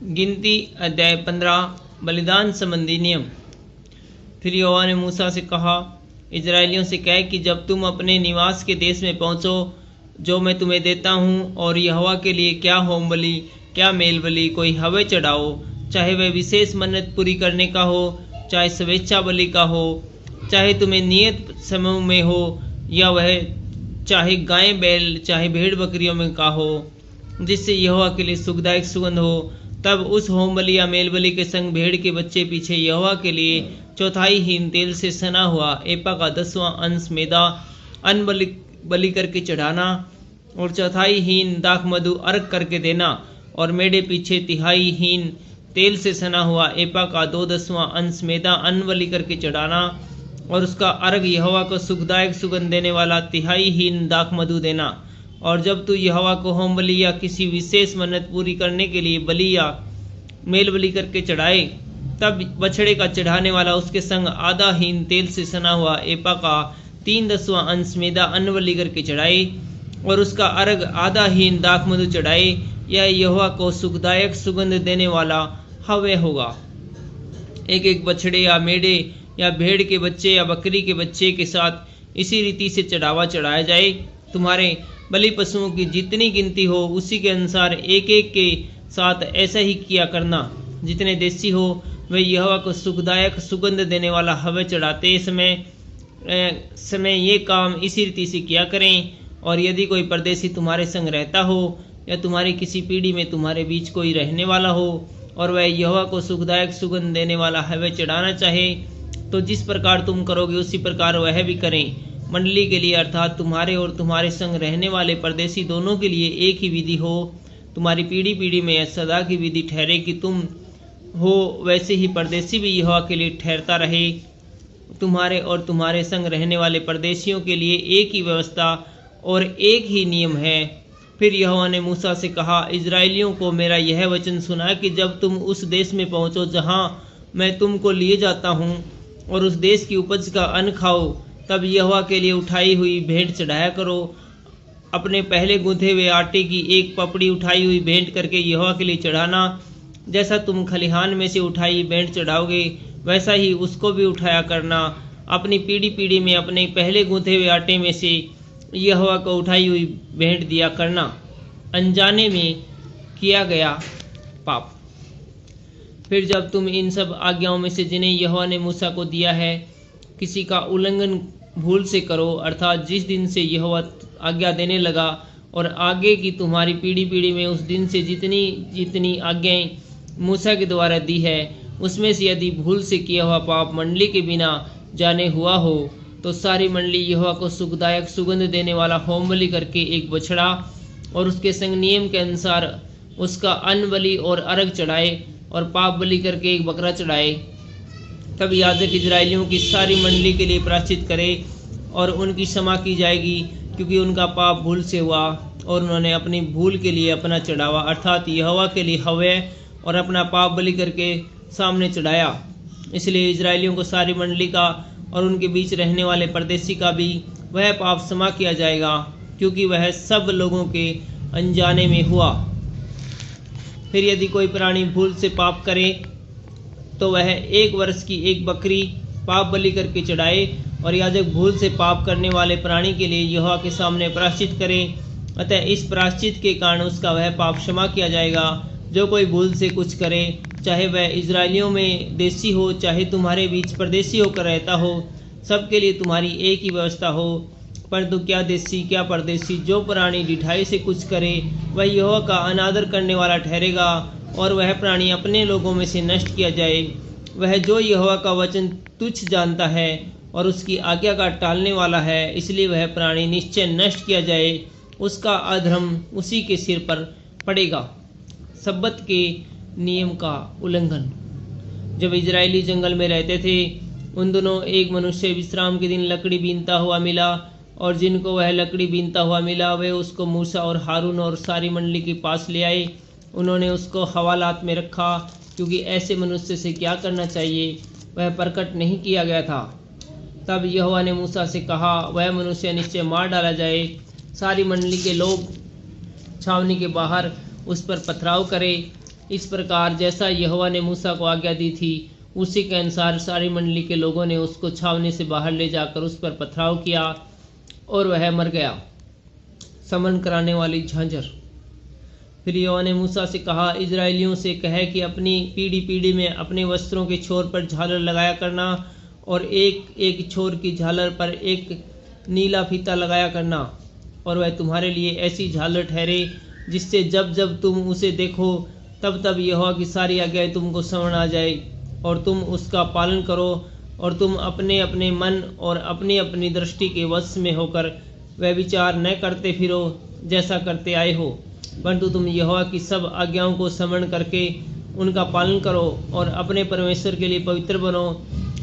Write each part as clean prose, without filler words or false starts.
गिनती अध्याय 15 बलिदान संबंधी नियम। फिर यहोवा ने मूसा से कहा, इजराइलियों से कह कि जब तुम अपने निवास के देश में पहुँचो जो मैं तुम्हें देता हूँ, और यहोवा के लिए क्या होम बलि क्या मेल बलि कोई हवे चढ़ाओ, चाहे वह विशेष मन्नत पूरी करने का हो, चाहे स्वेच्छा बलि का हो, चाहे तुम्हें नियत समूह में हो, या वह चाहे गाय बैल चाहे भेड़ बकरियों में का हो, जिससे यहोवा के लिए सुखदायक सुगंध हो, तब उस होम बलि या मेल बलि के संग भेड़ के बच्चे पीछे यहोवा के लिए चौथाई हीन तेल से सना हुआ एपा का 10वां अंश मैदा अन्न बलि करके चढ़ाना, और चौथाई हीन दाख मधु अर्घ करके देना, और मेढ़े पीछे तिहाई हीन तेल से सना हुआ एपा का 2/10वां अंश मैदा अन्न बलि करके चढ़ाना, और उसका अर्घ यहोवा को सुखदायक सुगंध देने वाला तिहाई हीन दाख मधु देना। और जब तू यहोवा को होम बलि या किसी विशेष मन्नत पूरी करने के लिए बलि या मेल बलि करके चढ़ाए, तब बछड़े का चढ़ाने वाला उसके संग आधा हीन तेल से सना हुआ एपा का 3/10वां अंश मैदा अन्न बलि करके चढ़ाए, और उसका अर्घ आधा हीन दाख मधु चढ़ाए। यह यहोवा को सुखदायक सुगंध देने वाला हव्य होगा। एक एक बछड़े या मेढ़े या भेड़ के बच्चे या बकरी के बच्चे के साथ इसी रीति से चढ़ावा चढ़ाया जाए। तुम्हारे बलि पशुओं की जितनी गिनती हो उसी के अनुसार एक एक के साथ ऐसा ही किया करना। जितने देशी हो वे यहोवा को सुखदायक सुगंध देने वाला हव्य चढ़ाते समय ये काम इसी रीति से किया करें। और यदि कोई परदेशी तुम्हारे संग रहता हो, या तुम्हारी किसी पीढ़ी में तुम्हारे बीच कोई रहने वाला हो, और वह यहोवा को सुखदायक सुगंध देने वाला हव्य चढ़ाना चाहे, तो जिस प्रकार तुम करोगे उसी प्रकार वह भी करें। मंडली के लिए अर्थात तुम्हारे और तुम्हारे संग रहने वाले परदेशी दोनों के लिए एक ही विधि हो। तुम्हारी पीढ़ी पीढ़ी में सदा की विधि ठहरे कि तुम हो, वैसे ही परदेशी भी यहोवा के लिए ठहरता रहे। तुम्हारे और तुम्हारे संग रहने वाले परदेशियों के लिए एक ही व्यवस्था और एक ही नियम है। फिर यहोवा ने मूसा से कहा, इजराइलियों को मेरा यह वचन सुना कि जब तुम उस देश में पहुँचो जहाँ मैं तुमको लिए जाता हूँ, और उस देश की उपज का अन्न खाओ, तब यहोवा के लिए उठाई हुई भेंट चढ़ाया करो। अपने पहले गूंथे हुए आटे की एक पपड़ी उठाई हुई भेंट करके यहोवा के लिए चढ़ाना। जैसा तुम खलिहान में से उठाई भेंट चढ़ाओगे, वैसा ही उसको भी उठाया करना। अपनी पीढ़ी पीढ़ी में अपने पहले गूंथे हुए आटे में से यहोवा को उठाई हुई भेंट दिया करना। अनजाने में किया गया पाप। फिर जब तुम इन सब आज्ञाओं में से जिन्हें यहोवा ने मूसा को दिया है, किसी का उल्लंघन भूल से करो, अर्थात जिस दिन से यहोवा आज्ञा देने लगा और आगे की तुम्हारी पीढ़ी पीढ़ी में उस दिन से जितनी जितनी आज्ञाएं मूसा के द्वारा दी है, उसमें से यदि भूल से किया हुआ पाप मंडली के बिना जाने हुआ हो, तो सारी मंडली यहोवा को सुखदायक सुगंध देने वाला होम बलि करके एक बछड़ा और उसके संग नियम के अनुसार उसका अन्न बलि और अर्घ चढ़ाए, और पाप बलि करके एक बकरा चढ़ाए। तब याजक इजराइलियों की सारी मंडली के लिए प्रायश्चित करे, और उनकी क्षमा की जाएगी, क्योंकि उनका पाप भूल से हुआ, और उन्होंने अपनी भूल के लिए अपना चढ़ावा अर्थात यहोवा के लिए हव्य और अपना पाप बलि करके सामने चढ़ाया। इसलिए इजराइलियों को सारी मंडली का और उनके बीच रहने वाले परदेशी का भी वह पाप क्षमा किया जाएगा, क्योंकि वह सब लोगों के अनजाने में हुआ। फिर यदि कोई प्राणी भूल से पाप करे, तो वह 1 वर्ष की एक बकरी पाप बलि करके चढ़ाए, और याजक भूल से पाप करने वाले प्राणी के लिए यहोवा के सामने प्रायश्चित करे। अतः इस प्रायश्चित के कारण उसका वह पाप क्षमा किया जाएगा। जो कोई भूल से कुछ करे, चाहे वह इजराइलियों में देशी हो, चाहे तुम्हारे बीच परदेशी होकर रहता हो, सबके लिए तुम्हारी एक ही व्यवस्था हो। परंतु क्या देशी क्या परदेशी जो प्राणी ढिठाई से कुछ करे, वह यहोवा का अनादर करने वाला ठहरेगा, और वह प्राणी अपने लोगों में से नष्ट किया जाए। वह जो यहोवा का वचन तुच्छ जानता है और उसकी आज्ञा का टालने वाला है, इसलिए वह प्राणी निश्चय नष्ट किया जाए। उसका अधर्म उसी के सिर पर पड़ेगा। सब्बत के नियम का उल्लंघन। जब इजरायली जंगल में रहते थे, उन दिनों एक मनुष्य विश्राम के दिन लकड़ी बीनता हुआ मिला, और जिनको वह लकड़ी बीनता हुआ मिला वे उसको मूसा और हारून और सारी मंडली के पास ले आए। उन्होंने उसको हवालात में रखा, क्योंकि ऐसे मनुष्य से क्या करना चाहिए वह प्रकट नहीं किया गया था। तब यहोवा ने मूसा से कहा, वह मनुष्य निश्चय मार डाला जाए। सारी मंडली के लोग छावनी के बाहर उस पर पथराव करे, इस प्रकार जैसा यहोवा ने मूसा को आज्ञा दी थी उसी के अनुसार सारी मंडली के लोगों ने उसको छावनी से बाहर ले जाकर उस पर पथराव किया और वह मर गया। समन कराने वाली झांझर। फिर यहोवा ने मूसा से कहा, इजराइलियों से कहे कि अपनी पीढ़ी पीढ़ी में अपने वस्त्रों के छोर पर झालर लगाया करना और एक एक छोर की झालर पर एक नीला फीता लगाया करना, और वह तुम्हारे लिए ऐसी झालर ठहरे जिससे जब जब तुम उसे देखो तब तब यहोवा की सारी आज्ञाएं तुमको समझ आ जाए और तुम उसका पालन करो, और तुम अपने अपने मन और अपनी अपनी दृष्टि के वश में होकर वह विचार न करते फिरो जैसा करते आए हो, परंतु तुम यहोवा की सब आज्ञाओं को स्मरण करके उनका पालन करो और अपने परमेश्वर के लिए पवित्र बनो।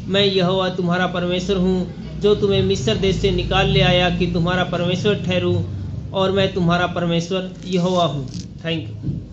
मैं यहोवा तुम्हारा परमेश्वर हूँ जो तुम्हें मिस्र देश से निकाल ले आया कि तुम्हारा परमेश्वर ठहरूं, और मैं तुम्हारा परमेश्वर यहोवा हूँ। Thank you.